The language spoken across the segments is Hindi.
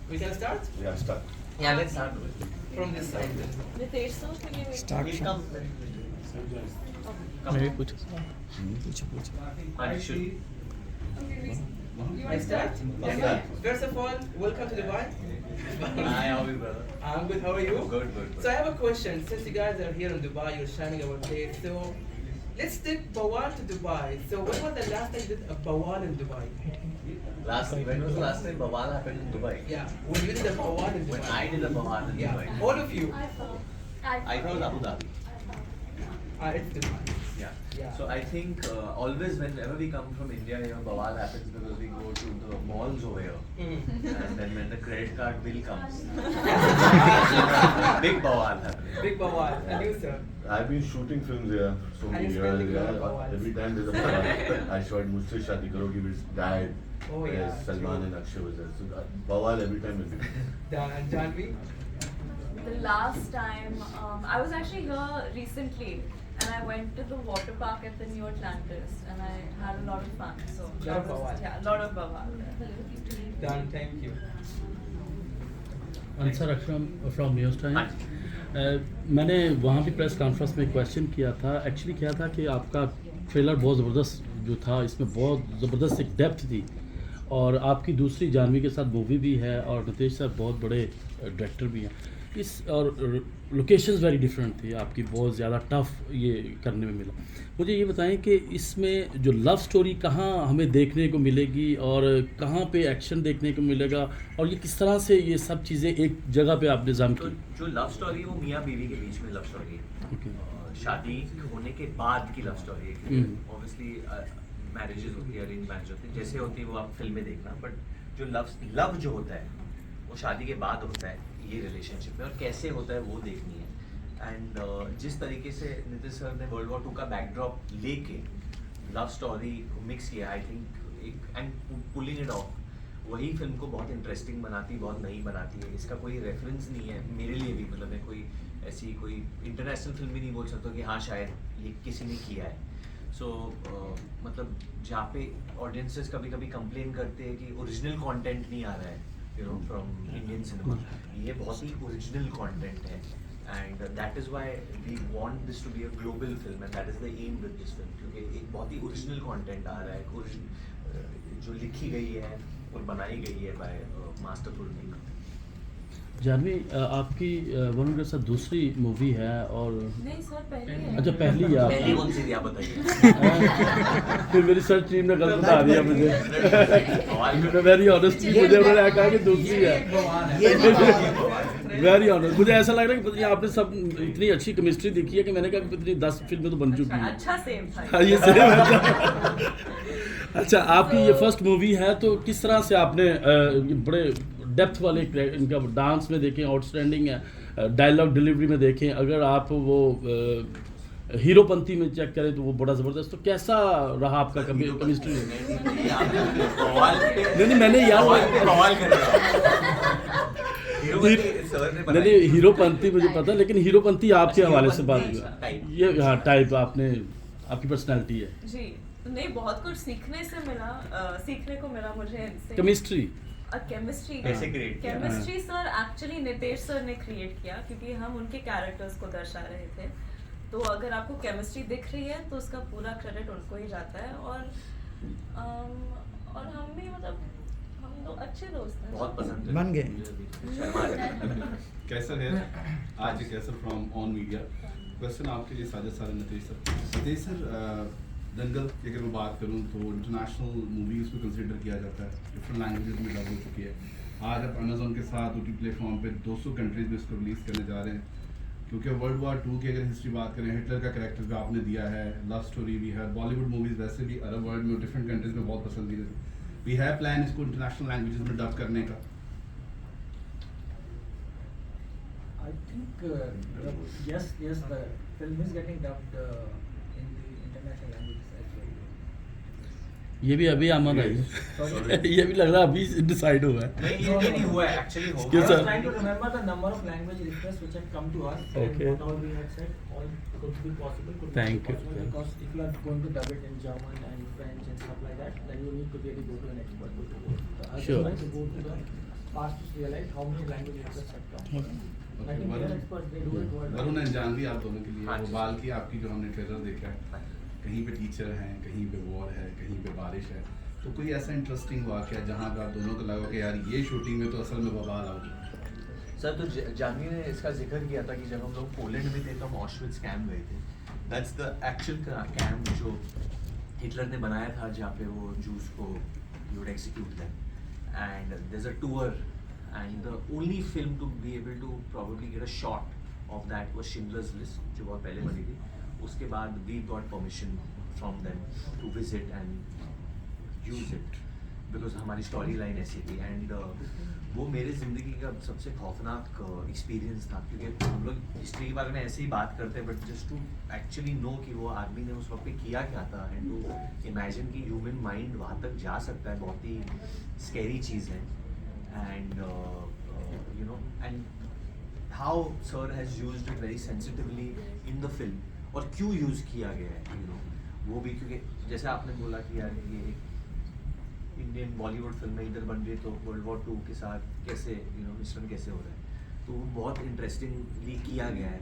We can start? Yeah, start. Yeah, let's start from this side. Nitesh sir, can you Start from मेरे कुछ I start? Okay. First of all, welcome to Dubai. Hi, how are you, brother? I'm good. How are you? Good. So I have a question. Since you guys are here in Dubai, you're shining our place. So let's take Bawal to Dubai. So when was the last time you did a Bawal in Dubai? When was the last time Bawal happened in Dubai? Yeah, when you did a Bawal in Dubai. When I did a Bawal in Yeah, Dubai. all of you. I thought Abu Dhabi. It's Dubai. Yeah. Yeah. So I think always whenever we come from India here, Bawal happens because we go to the malls over here. Mm. And then when the credit card bill comes, big Bawal happens. Big Bawal. And you, sir? I've been shooting films here so And many you spend years. a lot of hours. Every time there's a Bawal. I shot Mujhse Shaadi Karogi with Dad. Oh, yeah, Salman true. and Akshay was there. So Bawal every time will be. And Janvi? The last time, I was actually here recently and I went to the water park at the New Atlantis and I had a lot of fun. So Lot of Bawal. yeah, a lot of Bawal. Done. Thank you. Answer Akram from news time. मैंने वहाँ भी प्रेस कॉन्फ्रेंस में क्वेश्चन किया था। एक्चुअली क्या था कि आपका ट्रेलर बहुत ज़बरदस्त जो था, इसमें बहुत ज़बरदस्त एक डेप्थ थी और आपकी दूसरी जानवी के साथ मूवी भी है और नितेश सर बहुत बड़े डायरेक्टर भी हैं। इस और लोकेशंस वेरी डिफरेंट थी आपकी, बहुत ज़्यादा टफ ये करने में मिला। मुझे ये बताएं कि इसमें जो लव स्टोरी कहाँ हमें देखने को मिलेगी और कहाँ पे एक्शन देखने को मिलेगा और ये किस तरह से ये सब चीज़ें एक जगह पे आपने जम तो की? जो लव स्टोरी है वो मियाँ बीवी के बीच में लव स्टोरी है। Okay. शादी होने के बाद की लव स्टोरी है। ऑब्वियसली मैरिजेस होती है, अरेंज मैरिज होती है, जैसे होती है वो आप फिल्म में देखना, बट जो लव जो होता है वो शादी के बाद होता है ये रिलेशनशिप में, और कैसे होता है वो देखनी है। एंड जिस तरीके से नितिश सर ने वर्ल्ड वॉर 2 का बैकड्रॉप लेके लव स्टोरी मिक्स किया, I think and pulling it of, वही फिल्म को बहुत इंटरेस्टिंग बनाती, बहुत नई बनाती है। इसका कोई रेफरेंस नहीं है मेरे लिए भी, मतलब मैं कोई ऐसी कोई इंटरनेशनल फिल्म भी नहीं बोल सकता कि हाँ शायद ये किसी ने किया है। सो मतलब जहाँ पे ऑडियंसेस कभी कभी कंप्लेन करते हैं कि ओरिजिनल कंटेंट नहीं आ रहा है फ्रॉम इंडियन सिनेमा, ये बहुत ही ओरिजिनल कंटेंट है। And that is why we want this to be a global film and that is the aim with this film, क्योंकि एक बहुत ही ओरिजिनल कंटेंट आ रहा है, जो लिखी गई है और बनाई गई है बाय मास्टर फिल्ममेकर। जानवी, आपकी वरुण के साथ दूसरी मूवी है और नहीं सर, पहले है। अच्छा पहली है पहली आपकी। कौन सी थी आप बताइए। फिर मेरी सर्च टीम ने गलत बता दिया मुझे। वेरी ऑनेस्टली मुझे उन्होंने कहा कि दूसरी है। वेरी ऑनेस्ट, मुझे ऐसा लग रहा है कि आपने सब इतनी अच्छी केमिस्ट्री देखी है कि मैंने कहा कि इतनी 10 फिल्में तो बन चुकी हैं। अच्छा सेम था। हाँ, ये सेम है। अच्छा, आपकी ये फर्स्ट मूवी है तो किस तरह से आपने ये बड़े डेप्थ वाले इनका डांस में देखें आउटस्टैंडिंग है, डायलॉग डिलीवरी में देखें, अगर आप वो हीरोपंती में चेक करें तो वो बड़ा ज़बरदस्त। तो कैसा रहा आपका केमिस्ट्री? नहीं मैंने यार नहीं हीरोपंती मुझे पता, लेकिन हीरोपंती आपके हवाले से बात हुआ ये, हाँ टाइप आपने आपकी पर्सनैलिटी है जी, नहीं बहुत कुछ सीखने से मिला, सीखने को मिला मुझे इनसे। केमिस्ट्री केमिस्ट्री कैसे create किया? Chemistry sir actually Nitesh sir ने क्रिएट किया, क्योंकि हम उनके कैरेक्टर्स को दर्शा रहे थे। तो अगर आपको केमिस्ट्री दिख रही है तो उसका पूरा क्रेडिट उनको ही जाता है। और हम भी मतलब हम तो अच्छे दोस्त हैं। बहुत पसंद है। बन गए। कैसर है आज कैसर फ्रॉम ऑन मीडिया। क्वेश्चन आपके लिए साजिद सर, नितेश सर, दंगल की अगर मैं बात करूं तो इंटरनेशनल मूवी उसको कंसिडर किया जाता है, डिफरेंट लैंग्वेजेस में डब हो चुकी है। आज आप अमेजोन के साथ OTT प्लेटफॉर्म पे 200 कंट्रीज में इसको रिलीज़ करने जा रहे हैं, क्योंकि वर्ल्ड वॉर 2 की अगर हिस्ट्री बात करें, हिटलर का कैरेक्टर भी आपने दिया है, लव स्टोरी भी है, बॉलीवुड मूवीज़ वैसे भी अरब वर्ल्ड में डिफरेंट कंट्रीज में बहुत पसंदीदा है। वी हैव प्लान इसको इंटरनेशनल लैंग्वेजेस में डब करने का। I think yes, the film is getting dubbed in the international languages as well. ये भी अभी आमद आई है। ये भी लग रहा है अभी डिसाइड हुआ है। नहीं ये नहीं हुआ है, एक्चुअली I होगा। Yes, was sir. trying to remember the number of language requests which have come to us, Okay. and whatever we had said, all could be possible. Could Thank not be you. possible, because if you are going to dub it in German and French and stuff like that, then you need to really go to an expert to do it. Sure. To go to the fast to realize how many languages actors have come. I Okay, think they are experts, they do it worldwide. Varun and Janhvi आप दोनों के लिए हाँ वो जी। बाल की आपकी जो हमने ट्रेलर देखा है, कहीं पे टीचर हैं, कहीं पे वॉर है, कहीं पे बारिश है, तो कोई ऐसा इंटरेस्टिंग वाक़या जहाँ पे आप दोनों को लगा कि यार ये शूटिंग में तो असल में बवाल आउगी? सर तो जानवी ने इसका जिक्र किया था कि जब हम लोग पोलैंड में थे तो हम ऑशविट्ज़ कैंप गए थे। दैट्स द एक्चुअल कैंप जो हिटलर ने बनाया था, जहाँ पे वो जूस को ही would execute them, and there is a tour, and the only film to be able to probably get a shot of that was Schindler's List, जो बहुत पहले बनी थी। उसके बाद we got permission from them to visit and use it, because हमारी स्टोरी लाइन ऐसी थी। एंड वो मेरे ज़िंदगी का सबसे खौफनाक एक्सपीरियंस था, क्योंकि हम लोग हिस्ट्री के बारे में ऐसे ही बात करते हैं, but just to actually know कि वो आदमी ने उस वक्त पे किया क्या था, एंड टू इमेजिन कि ह्यूमन माइंड वहाँ तक जा सकता है, बहुत ही स्कैरी चीज़ है। And you know, and how sir has used it very sensitively in the film, और क्यों यूज़ किया गया है, यू नो, वो भी क्योंकि जैसे आपने बोला कि यार ये इंडियन बॉलीवुड फिल्में इधर बन रही है, तो वर्ल्ड वॉर 2 के साथ कैसे यू नो मिश्रण कैसे हो रहा है, तो वो बहुत इंटरेस्टिंगली किया गया है।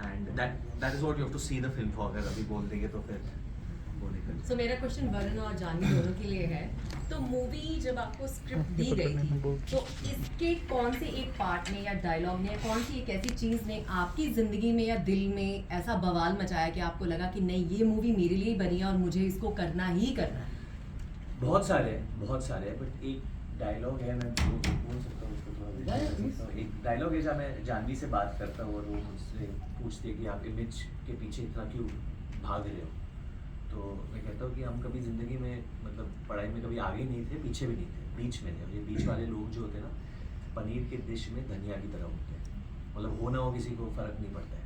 And that is what you have to see the film for. अगर अभी बोल देंगे तो फिर वो निकल। सो मेरा क्वेश्चन वरुण और जानवी दोनों के लिए है। तो मूवी जब आपको स्क्रिप्ट दी गई थी, तो इसके कौन से एक पार्ट में या डायलॉग में या कौन सी एक ऐसी चीज़ ने आपकी ज़िंदगी में या दिल में ऐसा बवाल मचाया कि आपको लगा कि नहीं, ये मूवी मेरे लिए ही बनी है और मुझे इसको करना ही करना है? बहुत सारे हैं, बट एक डायलॉग है, मैं बोल सकता हूँ उसको थोड़ा Yeah, बता please. सकता हूँ। एक डायलॉग है जहाँ मैं जानवी से बात करता हूँ और वो मुझसे पूछती है कि आप इमेज के पीछे इतना क्यों भाग रहे हो। तो मैं कहता हूँ कि हम कभी ज़िंदगी में मतलब पढ़ाई में कभी आगे नहीं थे, पीछे भी नहीं थे, बीच में थे। और ये बीच वाले लोग जो होते हैं ना, पनीर के डिश में धनिया की तरह होते हैं, मतलब हो ना हो किसी को फ़र्क नहीं पड़ता है,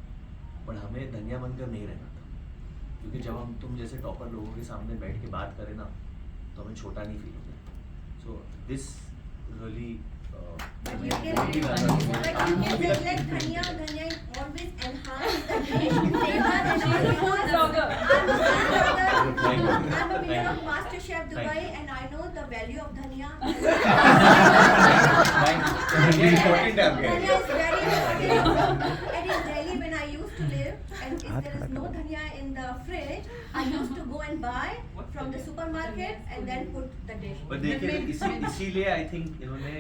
पर हमें धनिया बनकर नहीं रहना था, क्योंकि जब हम तुम जैसे टॉपर लोगों के सामने बैठ के बात करें ना, तो हमें छोटा नहीं फील होता। So this really But you can say like dhania always enhance the dish flavor and all because I'm a winner of MasterChef Dubai and I know the value of dhania. Dhania is very important. And in Delhi when I used to live, and if there is no dhania in the fridge, I used to go and buy from the supermarket and then put the dish. पर देखिए इसीलिए आई थिंक इन्होंने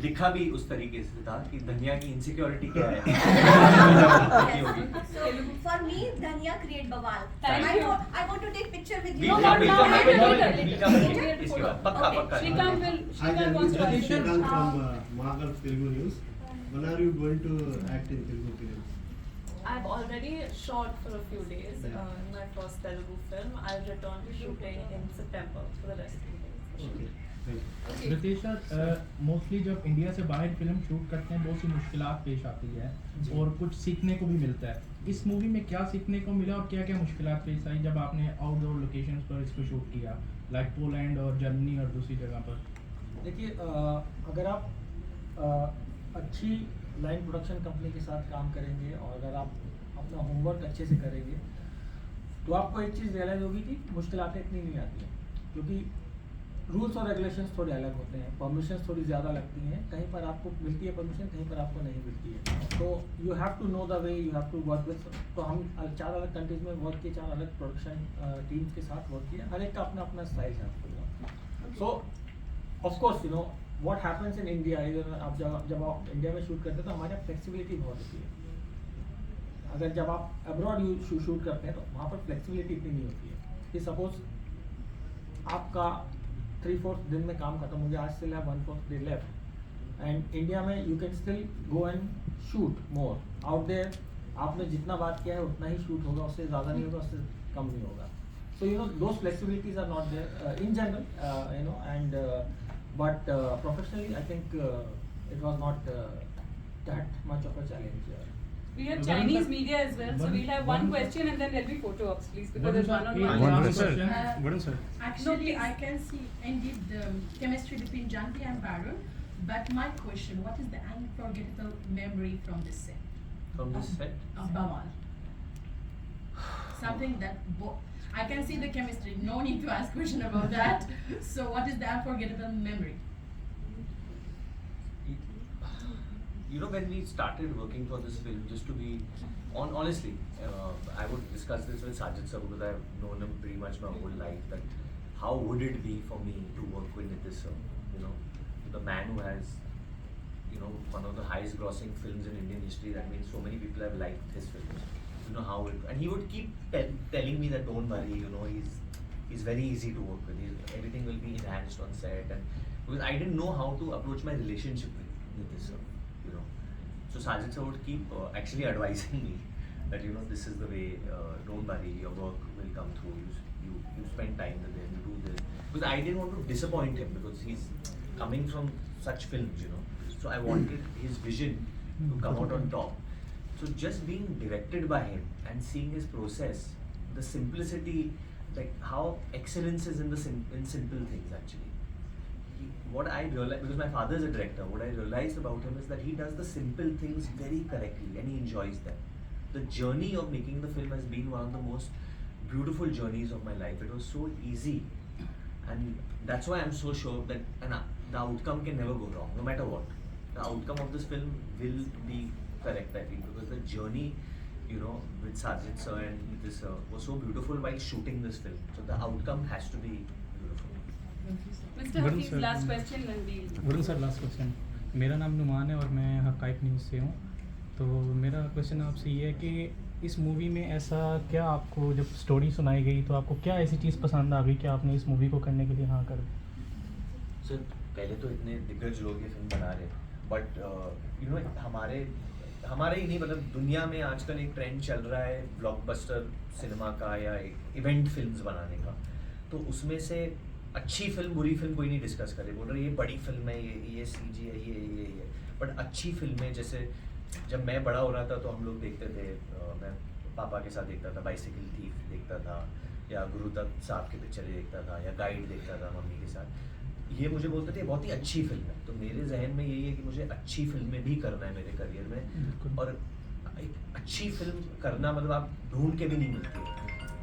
लिखा भी उस तरीके से था कि धनिया की इनसिक्योरिटी क्या है। So for me, dhania create bawal. Thank you. I want to take picture with We'll you. come इसके बाद पक्का पक्का। Shrikant wants to ask you. Shrikant from Magal Telugu News. When are you going to act in Telugu film? I've already shot for a few days in my first Telugu film. I'll return to shooting in September for the rest of the days. Okay, thank you. Ritesh sir, mostly जब इंडिया से बाहर फिल्म शूट करते हैं बहुत सी मुश्किलात पेश आती है और कुछ सीखने को भी मिलता है। इस मूवी में क्या सीखने को मिला और क्या क्या मुश्किलात पेश आई जब आपने आउटडोर लोकेशंस पर इसको शूट किया, लाइक पोलैंड और जर्मनी और दूसरी जगह पर? देखिए, अगर आप अच्छी लाइन प्रोडक्शन कंपनी के साथ काम करेंगे और अगर आप अपना होमवर्क अच्छे से करेंगे, तो आपको एक चीज़ रियलाइज़ होगी कि मुश्किलातें इतनी नहीं आती हैं, क्योंकि रूल्स और रेगुलेशंस थोड़े अलग होते हैं, परमिशंस थोड़ी ज़्यादा लगती हैं, कहीं पर आपको मिलती है परमिशन, कहीं पर आपको नहीं मिलती है। तो you have to know the way, you have to work with. तो हम 4 अलग कंट्रीज़ में वर्क किए, 4 अलग प्रोडक्शन टीम्स के साथ वर्क किया, हर एक का अपना अपना स्टाइल है। So of course you know what happens in India, आप जब आप इंडिया में शूट करते हैं तो हमारे यहाँ फ्लेक्सिबिलिटी बहुत होती है। अगर जब आप अब्रॉड शूट करते हैं तो वहाँ पर फ्लेक्सिबिलिटी इतनी नहीं होती है कि सपोज आपका 3/4 दिन में काम खत्म हो गया, आज still have 1/4 day left, and India में you can still go and shoot more out there. आपने जितना बात किया है उतना ही शूट होगा, उससे ज़्यादा नहीं होगा, उससे कम नहीं होगा। So you know those flexibilities are not there in general, you know, and but professionally I think it was not that much of a challenge. We have Chinese media as well, so we'll have one question and then there'll be photo ops, please, because there's one-on-one. Actually, I can see indeed the chemistry between Janvi and Varun, but my question, what is the unforgettable memory from this set? From this set? Of Bawal. Something that I can see the chemistry, no need to ask question about that. So what is the unforgettable memory? you know, when we started working for this film, just to be honestly, I would discuss this with Sajid sir because I've known him pretty much my whole life. That how would it be for me to work with Nitish sir? You know, the man who has, you know, one of the highest grossing films in Indian history. That means so many people have liked his films. You know how it, and he would keep telling me that don't worry, you know, he's very easy to work with. Everything will be enhanced on set, and because I didn't know how to approach my relationship with this, you know. So Sajid sir would keep actually advising me that, you know, this is the way. Don't worry, your work will come through. You spend time with him, you do this. Because I didn't want to disappoint him because he's coming from such films, you know. So I wanted his vision to come out on top. So just being directed by him and seeing his process, the simplicity, like how excellence is in in simple things actually. What I realized, because my father is a director, what I realized about him is that he does the simple things very correctly and he enjoys them. The journey of making the film has been one of the most beautiful journeys of my life. It was so easy, and that's why I'm so sure that the outcome can never go wrong, no matter what. The outcome of this film will be correct, I think, because the journey, you know, with Sajid sir and this was so beautiful while shooting this film. So the outcome has to be beautiful. Mr. Hafiz, last question and we'll. Varun sir last question. मेरा नाम नुमान है और मैं हकाइक न्यूज़ से हूँ. तो मेरा क्वेश्चन आपसे ये है कि इस मूवी में ऐसा क्या आपको जब स्टोरी सुनाई गई तो आपको क्या ऐसी चीज़ पसंद आ गई कि आपने इस मूवी को करने के लिए हाँ कर. सर पहले तो इतने दिग्गज लोग ये फिल्म बना रहे, बट यू नो हमारे ही नहीं, मतलब दुनिया में आजकल एक ट्रेंड चल रहा है ब्लॉकबस्टर सिनेमा का या एक इवेंट फिल्म्स बनाने का. तो उसमें से अच्छी फिल्म बुरी फिल्म कोई नहीं डिस्कस करे, बोल रहे ये बड़ी फिल्म है, ये सीजी है, ये बट अच्छी फिल्में, जैसे जब मैं बड़ा हो रहा था तो हम लोग देखते थे, मैं पापा के साथ देखता था, बाइसिकल थीफ देखता था, या गुरुदत्त साहब की पिक्चरें देखता था, या गाइड देखता था मम्मी के साथ. ये मुझे बोलते थे बहुत ही अच्छी फिल्म है. तो मेरे जहन में यही है कि मुझे अच्छी फिल्में भी करना है मेरे करियर में, और एक अच्छी फिल्म करना मतलब आप ढूंढ के भी नहीं मिलती.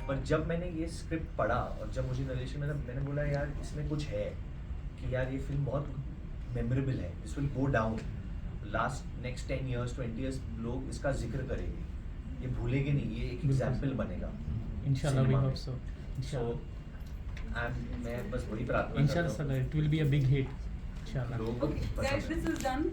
पर जब मैंने ये स्क्रिप्ट पढ़ा और जब मुझे नरेशन में मैंने बोला यार इसमें कुछ है कि यार ये फिल्म बहुत मेमोरेबल है, this will go down next 10 years 20 years लोग इसका जिक्र करेंगे, ये भूलेंगे नहीं, ये एक एग्जाम्पल बनेगा इंशाल्लाह. We hope so. मैं बस वही प्रार्थना इंशाल्लाह it will be a big hit इंशाल्लाह. Okay, guys, this is done.